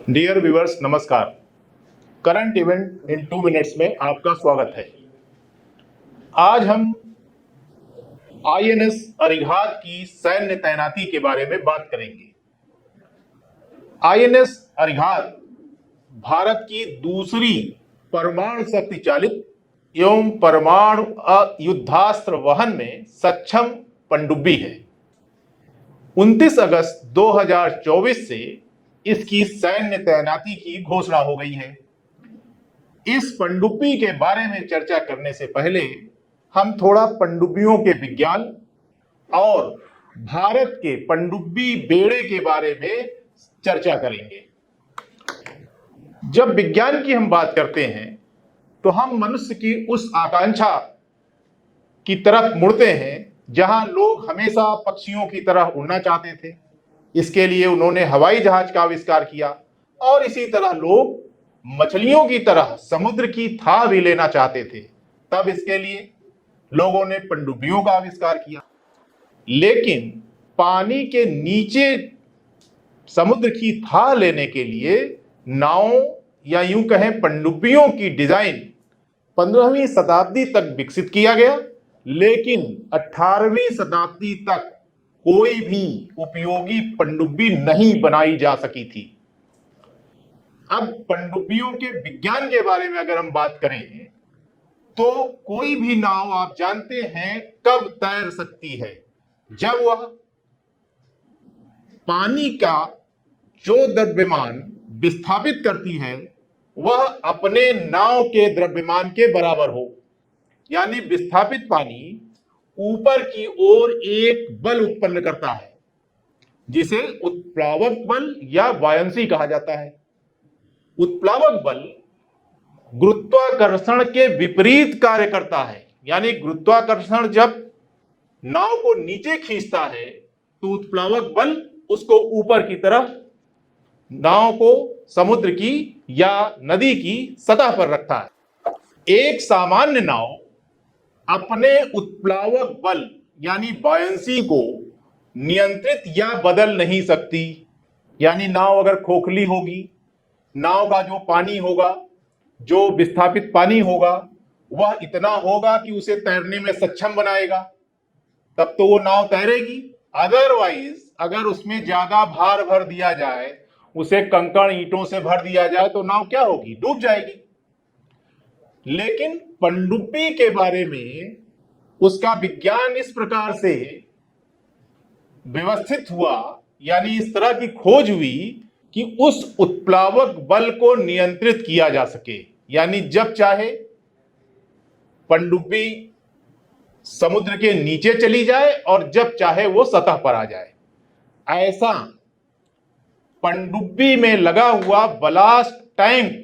Dear viewers, नमस्कार। Current event in 2 minutes में आपका स्वागत है। आज हम आईएनएस अरिहंत की सैन्य तैनाती के बारे में बात करेंगे। आईएनएस अरिहंत भारत की दूसरी परमाणु शक्ति चालित एवं परमाणु युद्धास्त्र वहन में सक्षम पनडुब्बी है। 29 अगस्त 2024 से इसकी सैन्य तैनाती की घोषणा हो गई है। इस पनडुब्बी के बारे में चर्चा करने से पहले हम थोड़ा पनडुब्बियों के विज्ञान और भारत के पनडुब्बी बेड़े के बारे में चर्चा करेंगे। जब विज्ञान की हम बात करते हैं तो हम मनुष्य की उस आकांक्षा की तरफ मुड़ते हैं जहां लोग हमेशा पक्षियों की तरह उड़ना चाहते थे। इसके लिए उन्होंने हवाई जहाज का आविष्कार किया और इसी तरह लोग मछलियों की तरह समुद्र की थाह भी लेना चाहते थे। तब इसके लिए लोगों ने पनडुब्बियों का आविष्कार किया। लेकिन पानी के नीचे समुद्र की थाह लेने के लिए नावों या यूं कहें पनडुब्बियों की डिजाइन 15वीं शताब्दी तक विकसित किया गया, लेकिन 18वीं शताब्दी तक कोई भी उपयोगी पनडुब्बी नहीं बनाई जा सकी थी। अब पनडुब्बियों के विज्ञान के बारे में अगर हम बात करें तो कोई भी नाव आप जानते हैं कब तैर सकती है, जब वह पानी का जो द्रव्यमान विस्थापित करती है वह अपने नाव के द्रव्यमान के बराबर हो। यानी विस्थापित पानी ऊपर की ओर एक बल उत्पन्न करता है जिसे उत्प्लावक बल या बायंसी कहा जाता है। उत्प्लावक बल गुरुत्वाकर्षण के विपरीत कार्य करता है। यानी गुरुत्वाकर्षण जब नाव को नीचे खींचता है तो उत्प्लावक बल उसको ऊपर की तरफ नाव को समुद्र की या नदी की सतह पर रखता है। एक सामान्य नाव अपने उत्प्लावक बल यानी बायंसी को नियंत्रित या बदल नहीं सकती। यानी नाव अगर खोखली होगी, नाव का जो पानी होगा, जो विस्थापित पानी होगा, वह इतना होगा कि उसे तैरने में सक्षम बनाएगा, तब तो वो नाव तैरेगी। अदरवाइज अगर उसमें ज्यादा भार भर दिया जाए, उसे कंकड़ ईंटों से भर दिया जाए तो नाव क्या होगी? डूब जाएगी। लेकिन पनडुब्बी के बारे में उसका विज्ञान इस प्रकार से व्यवस्थित हुआ, यानी इस तरह की खोज हुई कि उस उत्प्लावक बल को नियंत्रित किया जा सके। यानी जब चाहे पनडुब्बी समुद्र के नीचे चली जाए और जब चाहे वो सतह पर आ जाए। ऐसा पनडुब्बी में लगा हुआ बलास्ट टैंक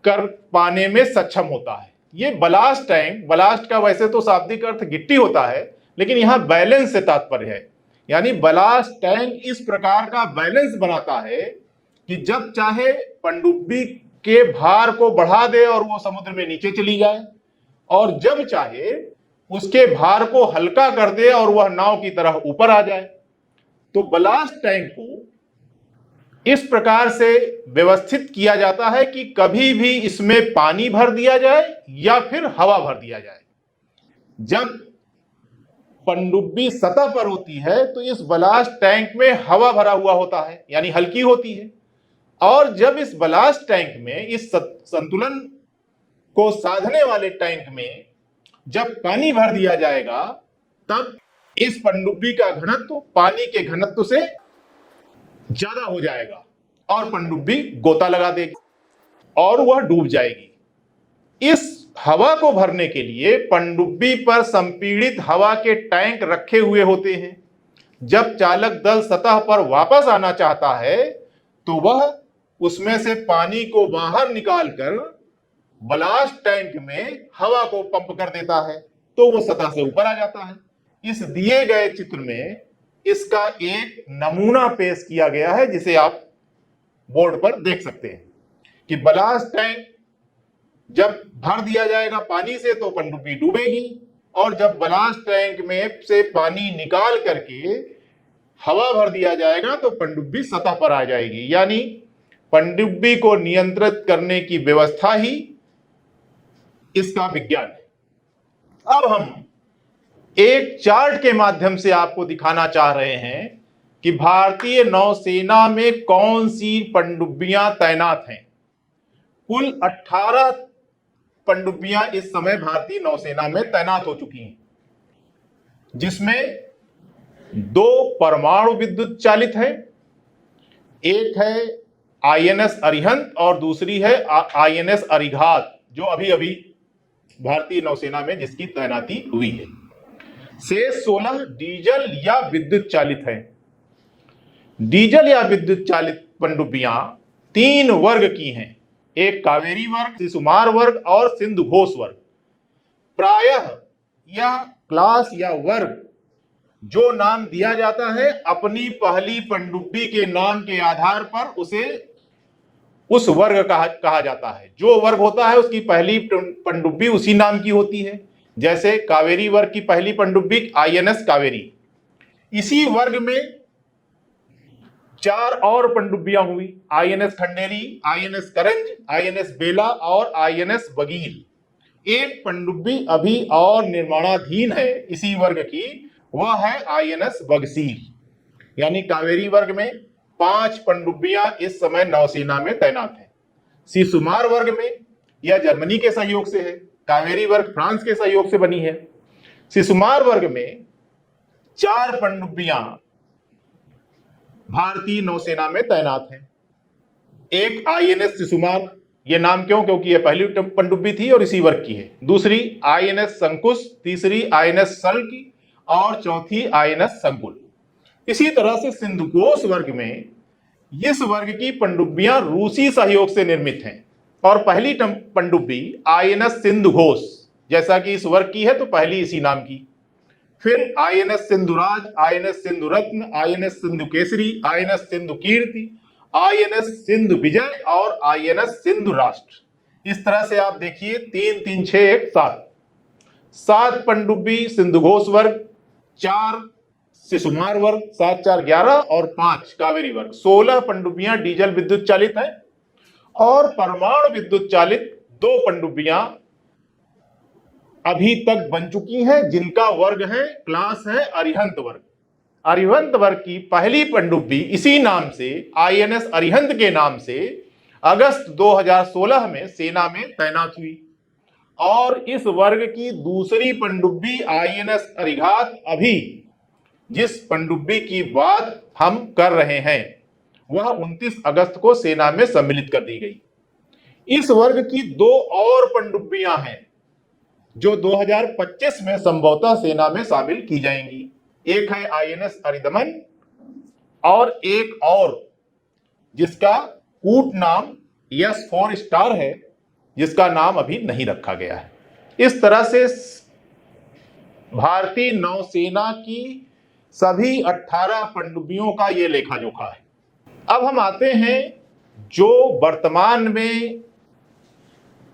कर पाने में सक्षम होता है। ये बलास्ट टैंक, बलास्ट का वैसे तो शाब्दिक अर्थ गिट्टी होता है, लेकिन यहां बैलेंस से तात्पर्य है। यानी बलास्ट टैंक इस प्रकार का बैलेंस बनाता है कि जब चाहे पनडुब्बी के भार को बढ़ा दे और वो समुद्र में नीचे चली जाए, और जब चाहे उसके भार को हल्का कर दे और वह नाव की तरह ऊपर आ जाए। तो बलास्ट टैंक को इस प्रकार से व्यवस्थित किया जाता है कि कभी भी इसमें पानी भर दिया जाए या फिर हवा भर दिया जाए। जब पनडुब्बी सतह पर होती है तो इस बलास्ट टैंक में हवा भरा हुआ होता है, यानी हल्की होती है। और जब इस बलास्ट टैंक में, इस संतुलन को साधने वाले टैंक में जब पानी भर दिया जाएगा, तब इस पनडुब्बी का घनत्व पानी के घनत्व से ज्यादा हो जाएगा और पनडुब्बी गोता लगा देगी और वह डूब जाएगी। इस हवा को भरने के लिए पनडुब्बी पर संपीड़ित हवा के टैंक रखे हुए होते हैं। जब चालक दल सतह पर वापस आना चाहता है तो वह उसमें से पानी को बाहर निकालकर बलास्ट टैंक में हवा को पंप कर देता है तो वो सतह से ऊपर आ जाता है। इस दिए गए चित्र में इसका एक नमूना पेश किया गया है जिसे आप बोर्ड पर देख सकते हैं कि बलास्ट टैंक जब भर दिया जाएगा पानी से तो पनडुब्बी डूबेगी, और जब बलास्ट टैंक में से पानी निकाल करके हवा भर दिया जाएगा तो पनडुब्बी सतह पर आ जाएगी। यानी पनडुब्बी को नियंत्रित करने की व्यवस्था ही इसका विज्ञान है। अब हम एक चार्ट के माध्यम से आपको दिखाना चाह रहे हैं कि भारतीय नौसेना में कौन सी पनडुब्बियां तैनात हैं। कुल 18 पनडुब्बियां इस समय भारतीय नौसेना में तैनात हो चुकी हैं, जिसमें 2 परमाणु विद्युत चालित है, एक है आईएनएस अरिहंत और दूसरी है आईएनएस अरिघात, जो अभी अभी भारतीय नौसेना में जिसकी तैनाती हुई है। शेष 16 डीजल या विद्युत चालित है। डीजल या विद्युत चालित पनडुब्बियां 3 वर्ग की हैं, एक कावेरी वर्ग, शिशुमार वर्ग और सिंधु घोष वर्ग। प्रायः यह क्लास या वर्ग जो नाम दिया जाता है अपनी पहली पनडुब्बी के नाम के आधार पर उसे उस वर्ग कहा जाता है। जो वर्ग होता है उसकी पहली पनडुब्बी उसी नाम की होती है। जैसे कावेरी वर्ग की पहली पनडुब्बी आईएनएस कावेरी। इसी वर्ग में 4 और पनडुब्बियां हुई, आईएनएस खंडेरी, आईएनएस करंज, आईएनएस बेला और आईएनएस बगील। एक पनडुब्बी अभी और निर्माणाधीन है इसी वर्ग की, वह है आईएनएस बगसील। यानी कावेरी वर्ग में 5 पनडुब्बियां इस समय नौसेना में तैनात है। शिशुमार वर्ग में यह जर्मनी के सहयोग से है, कावेरी वर्ग फ्रांस के सहयोग से बनी है। शिशुमार वर्ग में 4 पनडुब्बियां भारतीय नौसेना में तैनात हैं। एक आईएनएस शिशुमार, यह नाम क्यों? क्योंकि यह पहली पनडुब्बी थी और इसी वर्ग की है। दूसरी आईएनएस शंकुश, तीसरी आईएनएस सल्क और चौथी आईएनएस संकुल। इसी तरह से सिंधुघोष वर्ग में इस वर्ग की पनडुब्बियां रूसी सहयोग से निर्मित हैं और पहली पनडुब्बी आईएनएस सिंधुघोष जैसा कि इस वर्ग की है तो पहली इसी नाम की। फिर INS Sindhuraj, INS Sindhuratna, INS Sindhukesari, INS Sindhukirti, INS Sindhu Vijay और आईएनएस सिंधु राष्ट्र। इस तरह से आप देखिए 3 3 6 1 7 पनडुब्बी सिंधुघोष वर्ग, 4 शिशुमार वर्ग, 7 4 11 और 5 कावेरी वर्ग। 16 पनडुब्बियां डीजल विद्युत चालित हैं और परमाणु विद्युत चालित 2 पनडुब्बियां अभी तक बन चुकी हैं, जिनका वर्ग है, क्लास है अरिहंत वर्ग। अरिहंत वर्ग की पहली पनडुब्बी इसी नाम से, आईएनएस अरिहंत के नाम से, अगस्त 2016 में सेना में तैनात हुई और इस वर्ग की दूसरी पनडुब्बी आईएनएस अरिघात अभी जिस पनडुब्बी की बात हम कर रहे हैं वह 29 अगस्त को सेना में सम्मिलित कर दी गई। इस वर्ग की 2 और पनडुब्बियां हैं जो 2025 में संभवतः सेना में शामिल की जाएंगी। एक है आईएनएस अरिदमन और एक और जिसका कूट नाम S4 स्टार है, जिसका नाम अभी नहीं रखा गया है। इस तरह से भारतीय नौसेना की सभी 18 पनडुब्बियों का यह लेखा जोखा है। अब हम आते हैं जो वर्तमान में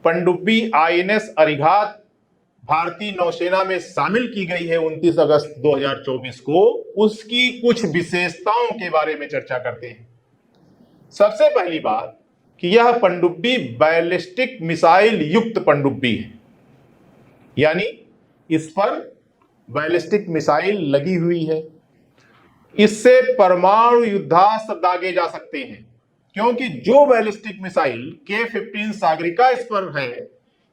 पनडुब्बी आईएनएस अरिघात भारतीय नौसेना में शामिल की गई है 29 अगस्त 2024 को, उसकी कुछ विशेषताओं के बारे में चर्चा करते हैं। सबसे पहली बात कि यह पनडुब्बी बैलिस्टिक मिसाइल युक्त पनडुब्बी है, यानी इस पर बैलिस्टिक मिसाइल लगी हुई है। इससे परमाणु युद्धास्त्र दागे जा सकते हैं, क्योंकि जो बैलिस्टिक मिसाइल K-15 सागरिका इस पर है,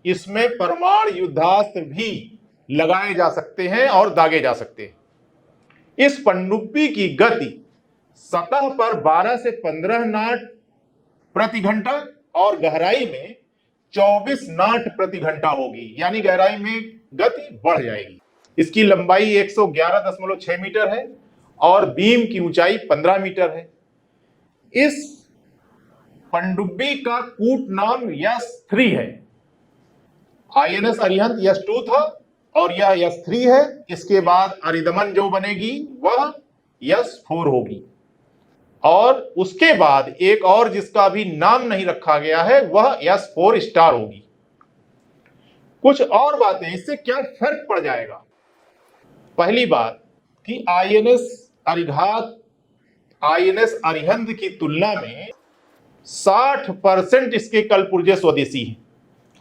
इसमें परमाणु युद्धास्त्र भी लगाए जा सकते हैं और दागे जा सकते हैं। इस पनडुब्बी की गति सतह पर 12 से 15 नाट प्रति घंटा और गहराई में 24 नाट प्रति घंटा होगी, यानी गहराई में गति बढ़ जाएगी। इसकी लंबाई 111.6 मीटर है और बीम की ऊंचाई 15 मीटर है। इस पनडुब्बी का कूट नाम S3 है। आईएनएस अरिहंत S2 था और यह S3 है। इसके बाद अरिदमन जो बनेगी वह S4 होगी और उसके बाद एक और जिसका भी नाम नहीं रखा गया है वह S4 स्टार होगी। कुछ और बातें, इससे क्या फर्क पड़ जाएगा। पहली बात कि आईएनएस अरिघात आईएनएस अरिहंत की तुलना में 60% इसके कल पुर्जे स्वदेशी हैं।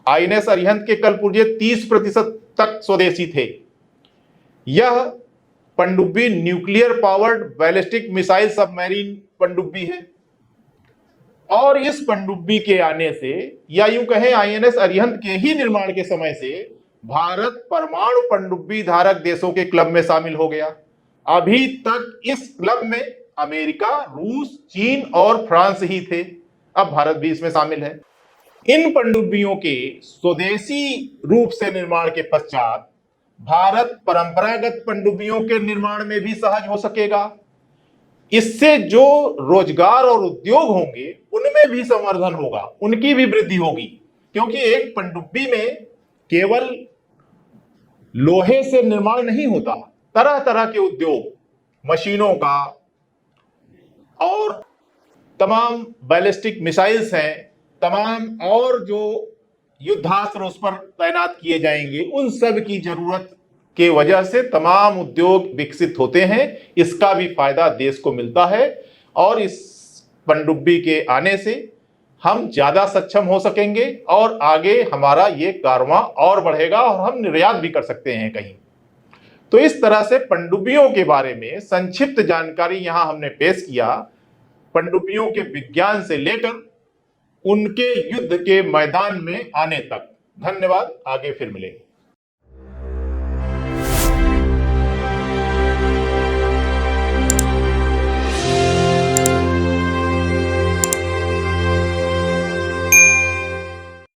आईएनएस अरिहंत के कल पुर्जे 30% तक स्वदेशी थे। यह पनडुब्बी nuclear powered ballistic missile submarine पनडुब्बी है और इस पनडुब्बी के आने से, या यूं कहें आईएनएस अरिहंत के ही निर्माण के समय से, भारत परमाणु पनडुब्बी धारक देशों के क्लब में शामिल हो गया। अभी तक इस क्लब में अमेरिका, रूस, चीन और फ्रांस ही थे, अब भारत भी इसमें शामिल है। इन पनडुब्बियों के स्वदेशी रूप से निर्माण के पश्चात भारत परंपरागत पनडुब्बियों के निर्माण में भी सहज हो सकेगा। इससे जो रोजगार और उद्योग होंगे उनमें भी संवर्धन होगा, उनकी भी वृद्धि होगी, क्योंकि एक पनडुब्बी में केवल लोहे से निर्माण नहीं होता, तरह तरह के उद्योग, मशीनों का और तमाम बैलिस्टिक मिसाइल्स हैं, तमाम और जो युद्धास्त्र उस पर तैनात किए जाएंगे, उन सब की जरूरत के वजह से तमाम उद्योग विकसित होते हैं। इसका भी फायदा देश को मिलता है और इस पनडुब्बी के आने से हम ज्यादा सक्षम हो सकेंगे और आगे हमारा ये कारवां और बढ़ेगा और हम निर्यात भी कर सकते हैं कहीं। तो इस तरह से पनडुब्बियों के बारे में संक्षिप्त जानकारी यहां हमने पेश किया, पनडुब्बियों के विज्ञान से लेकर उनके युद्ध के मैदान में आने तक। धन्यवाद, आगे फिर मिलेंगे।